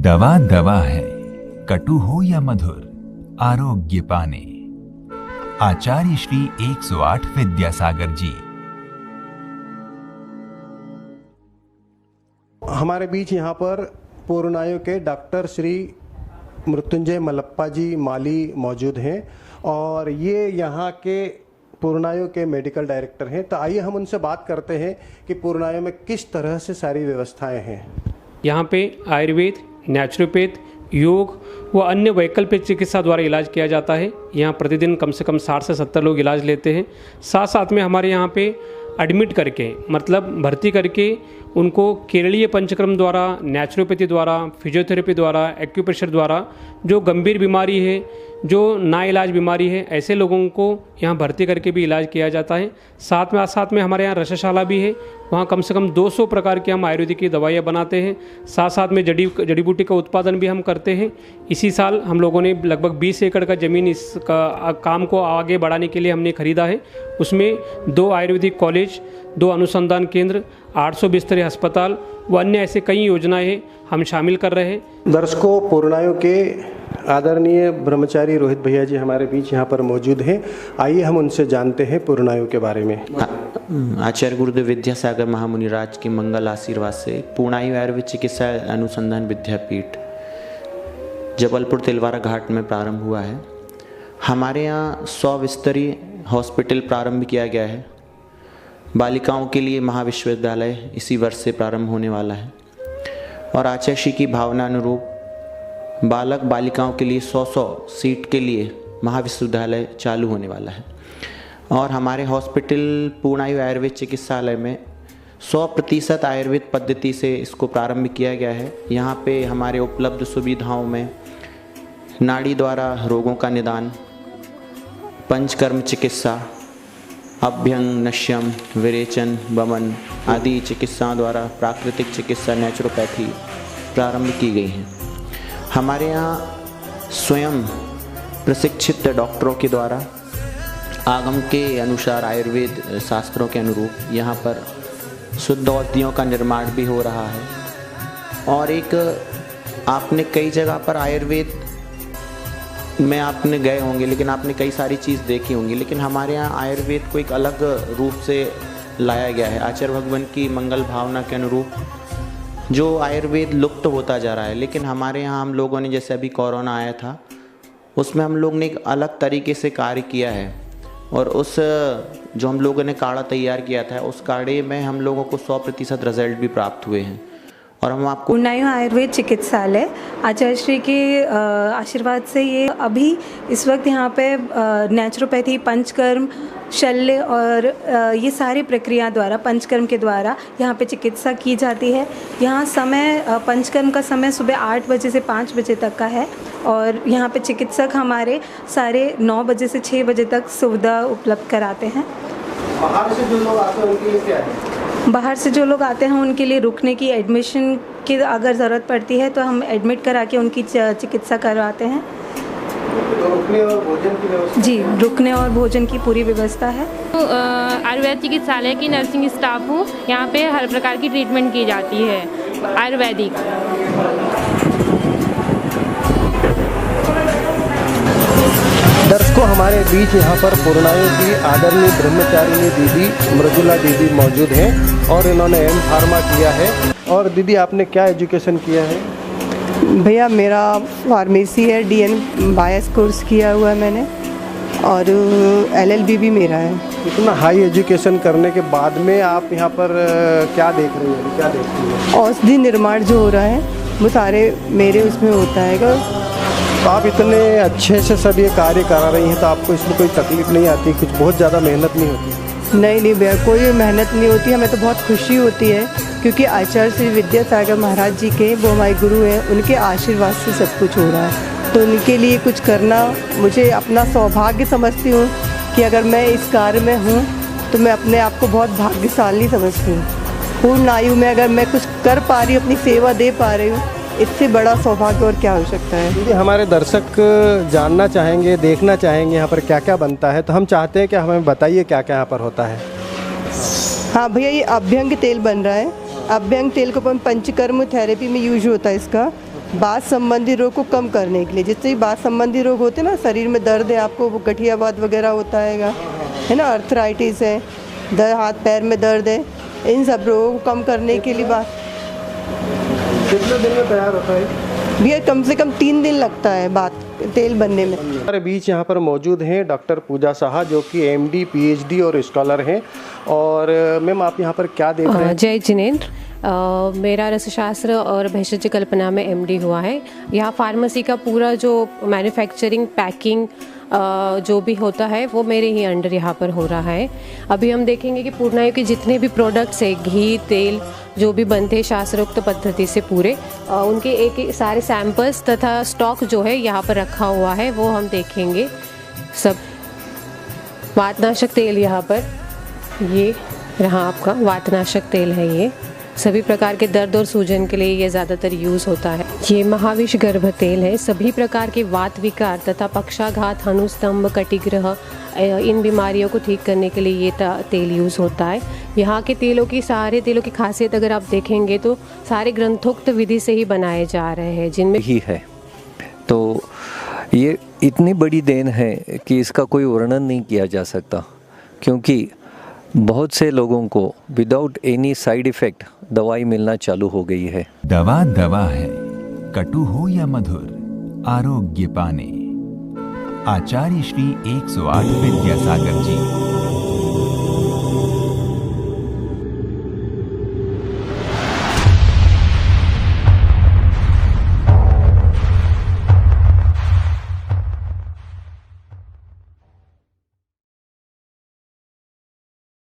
दवा दवा है, कटु हो या मधुर, आरोग्य पाने। आचार्य श्री 108 विद्यासागर जी। हमारे बीच यहाँ पर पूर्णायु के डॉक्टर श्री मृत्युंजय मलप्पा जी माली मौजूद हैं और ये यहाँ के पूर्णायु के मेडिकल डायरेक्टर हैं। तो आइए हम उनसे बात करते हैं कि पूर्णायु में किस तरह से सारी व्यवस्थाएं हैं। यहाँ पे आयुर्वेद, नेचुरोपैथ, योग व अन्य वैकल्पिक चिकित्सा द्वारा इलाज किया जाता है। यहाँ प्रतिदिन कम से कम 60 से 70 लोग इलाज लेते हैं। साथ साथ में हमारे यहाँ पे एडमिट करके मतलब भर्ती करके उनको केरलीय पंचकर्म द्वारा, नेचुरोपैथी द्वारा, फिजियोथेरेपी द्वारा, एक्यूप्रेशर द्वारा जो गंभीर बीमारी है, जो नाइलाज बीमारी है, ऐसे लोगों को यहाँ भर्ती करके भी इलाज किया जाता है। साथ में हमारे यहाँ रसशाला भी है। वहाँ कम से कम 200 प्रकार की हम आयुर्वेदिक की दवाइयाँ बनाते हैं। साथ में जड़ी बूटी का उत्पादन भी हम करते हैं। इसी साल हम लोगों ने लगभग 20 एकड़ का ज़मीन इस काम को आगे बढ़ाने के लिए हमने खरीदा है। उसमें 2 आयुर्वेदिक कॉलेज, 2 अनुसंधान केंद्र, 800 बिस्तरे अस्पताल व अन्य ऐसे कई योजनाएं हम शामिल कर रहे हैं। दर्शकों, पूर्णायु के आदरणीय ब्रह्मचारी रोहित भैया जी हमारे बीच यहाँ पर मौजूद हैं। आइए हम उनसे जानते हैं पूर्णायु के बारे में। आचार्य गुरुदेव विद्यासागर महामुनिराज के मंगल आशीर्वाद से पूर्णायु आयुर्वेद चिकित्सा अनुसंधान विद्यापीठ जबलपुर तिलवारा घाट में प्रारंभ हुआ है। हमारे यहाँ 100 बिस्तरीय हॉस्पिटल प्रारंभ किया गया है। बालिकाओं के लिए महाविश्वविद्यालय इसी वर्ष से प्रारंभ होने वाला है और आचार्य श्री की भावना अनुरूप बालक बालिकाओं के लिए 100 सीट के लिए महाविश्वविद्यालय चालू होने वाला है। और हमारे हॉस्पिटल पूर्णायु आयुर्वेद चिकित्सालय में 100% आयुर्वेद पद्धति से इसको प्रारंभ किया गया है। यहाँ पे हमारे उपलब्ध सुविधाओं में नाड़ी द्वारा रोगों का निदान, पंचकर्म चिकित्सा, अभ्यंग, नश्यम, विरेचन, वमन आदि चिकित्साओं द्वारा प्राकृतिक चिकित्सा, नेचुरोपैथी प्रारंभ की गई हैं। हमारे यहाँ स्वयं प्रशिक्षित डॉक्टरों के द्वारा आगम के अनुसार आयुर्वेद शास्त्रों के अनुरूप यहाँ पर शुद्ध औषधियों का निर्माण भी हो रहा है। और एक आपने कई जगह पर आयुर्वेद में आपने गए होंगे, लेकिन आपने कई सारी चीज़ देखी होंगी, लेकिन हमारे यहाँ आयुर्वेद को एक अलग रूप से लाया गया है। आचार्य भगवान की मंगल भावना के अनुरूप जो आयुर्वेद लुप्त होता जा रहा है, लेकिन हमारे यहाँ हम लोगों ने, जैसे अभी कोरोना आया था, उसमें हम लोग ने एक अलग तरीके से कार्य किया है। और उस जो हम लोगों ने काढ़ा तैयार किया था, उस काढ़े में हम लोगों को 100% रिजल्ट भी प्राप्त हुए हैं। और हम आपको पूर्णायु आयुर्वेद चिकित्सालय आचार्य श्री के आशीर्वाद से ये अभी इस वक्त यहाँ पे नेचुरोपैथी, पंचकर्म, शल्य और ये सारी प्रक्रिया द्वारा, पंचकर्म के द्वारा यहाँ पे चिकित्सा की जाती है। यहाँ समय पंचकर्म का समय सुबह 8 बजे से 5 बजे तक का है और यहाँ पे चिकित्सक हमारे सारे 9 बजे से 6 बजे तक सुविधा उपलब्ध कराते हैं। बाहर से जो लोग आते हैं उनके लिए क्या है? बाहर से जो लोग आते हैं उनके लिए रुकने की, एडमिशन की अगर ज़रूरत पड़ती है तो हम एडमिट करा के उनकी चिकित्सा करवाते हैं। तो रुकने और भोजन की व्यवस्था? जी, रुकने और भोजन की पूरी व्यवस्था है। आयुर्वेद चिकित्सालय की नर्सिंग स्टाफ हूँ। यहाँ पे हर प्रकार की ट्रीटमेंट की जाती है आयुर्वेदिक। दर्शकों, हमारे बीच यहाँ पर पूर्णायु की आदरणीय ब्रह्मचारिणी दीदी मृदुला दीदी मौजूद हैं और इन्होंने एम फार्मा किया है। और दीदी, आपने क्या एजुकेशन किया है? भैया, मेरा फार्मेसी है, DN बायस कोर्स किया हुआ है मैंने और LLB भी मेरा है। इतना हाई एजुकेशन करने के बाद में आप यहाँ पर क्या देख रही हैं, क्या देख रही हैं? औषधि निर्माण जो हो रहा है वो सारे मेरे उसमें होता है। तो आप इतने अच्छे से सब ये कार्य करा रही हैं तो आपको इसमें कोई तकलीफ नहीं आती? कुछ बहुत ज़्यादा मेहनत नहीं होती? नहीं भैया, कोई मेहनत नहीं होती। हमें तो बहुत खुशी होती है क्योंकि आचार्य श्री विद्यासागर महाराज जी के, वो हमारे गुरु हैं, उनके आशीर्वाद से सब कुछ हो रहा है। तो उनके लिए कुछ करना मुझे अपना सौभाग्य समझती हूँ कि अगर मैं इस कार्य में हूँ तो मैं अपने आप को बहुत भाग्यशाली समझती हूँ। पूर्ण आयु में अगर मैं कुछ कर पा रही हूँ, अपनी सेवा दे पा रही हूँ, इससे बड़ा सौभाग्य और क्या हो सकता है। दीदी, हमारे दर्शक जानना चाहेंगे, देखना चाहेंगे यहाँ पर क्या क्या बनता है, तो हम चाहते हैं कि हमें बताइए क्या क्या यहाँ पर होता है। हाँ भैया, ये अभ्यंग तेल बन रहा है। अभ्यंग तेल को अपन पंचकर्म थेरेपी में यूज होता है इसका। बात संबंधी रोग को कम करने के लिए। जितने भी बात संबंधी रोग होते हैं ना, शरीर में दर्द है, आपको वो गठियावाद वगैरह होता है ना, अर्थराइटिस है, हाथ पैर में दर्द है, इन सब रोगों को कम करने के लिए बात। कितने दिन में तैयार होता है भैया? कम से कम 3 दिन लगता है बात तेल बनने में। हमारे बीच यहाँ पर मौजूद हैं डॉक्टर पूजा साहा, जो कि MD PhD और स्कॉलर हैं। और मैम, आप यहाँ पर क्या देख रहे हैं? जय जिनेंद्र। मेरा रसशास्त्र और भेषज कल्पना में MD हुआ है। यहाँ फार्मेसी का पूरा जो मैन्युफैक्चरिंग, पैकिंग जो भी होता है वो मेरे ही अंडर यहाँ पर हो रहा है। अभी हम देखेंगे कि पूर्णायु के जितने भी प्रोडक्ट्स है, घी, तेल जो भी बनते हैं शास्त्रोक्त पद्धति से पूरे, उनके एक सारे सैंपल्स तथा स्टॉक जो है यहाँ पर रखा हुआ है वो हम देखेंगे। सब वातनाशक तेल यहाँ पर, ये रहा आपका वातनाशक तेल है। ये सभी प्रकार के दर्द और सूजन के लिए ये ज़्यादातर यूज़ होता है। ये महाविष गर्भ तेल है। सभी प्रकार के वात विकार तथा पक्षाघात, अनुस्तंभ, कटिग्रह, इन बीमारियों को ठीक करने के लिए ये तेल यूज़ होता है। यहाँ के तेलों की, सारे तेलों की खासियत अगर आप देखेंगे तो सारे ग्रंथोक्त विधि से ही बनाए जा रहे हैं, जिनमें ही है। तो ये इतनी बड़ी देन है कि इसका कोई वर्णन नहीं किया जा सकता, क्योंकि बहुत से लोगों को विदाउट एनी साइड इफ़ेक्ट दवाई मिलना चालू हो गई है। दवा दवा है, कटु हो या मधुर, आरोग्य पाने। आचार्य श्री 108 विद्यासागर जी।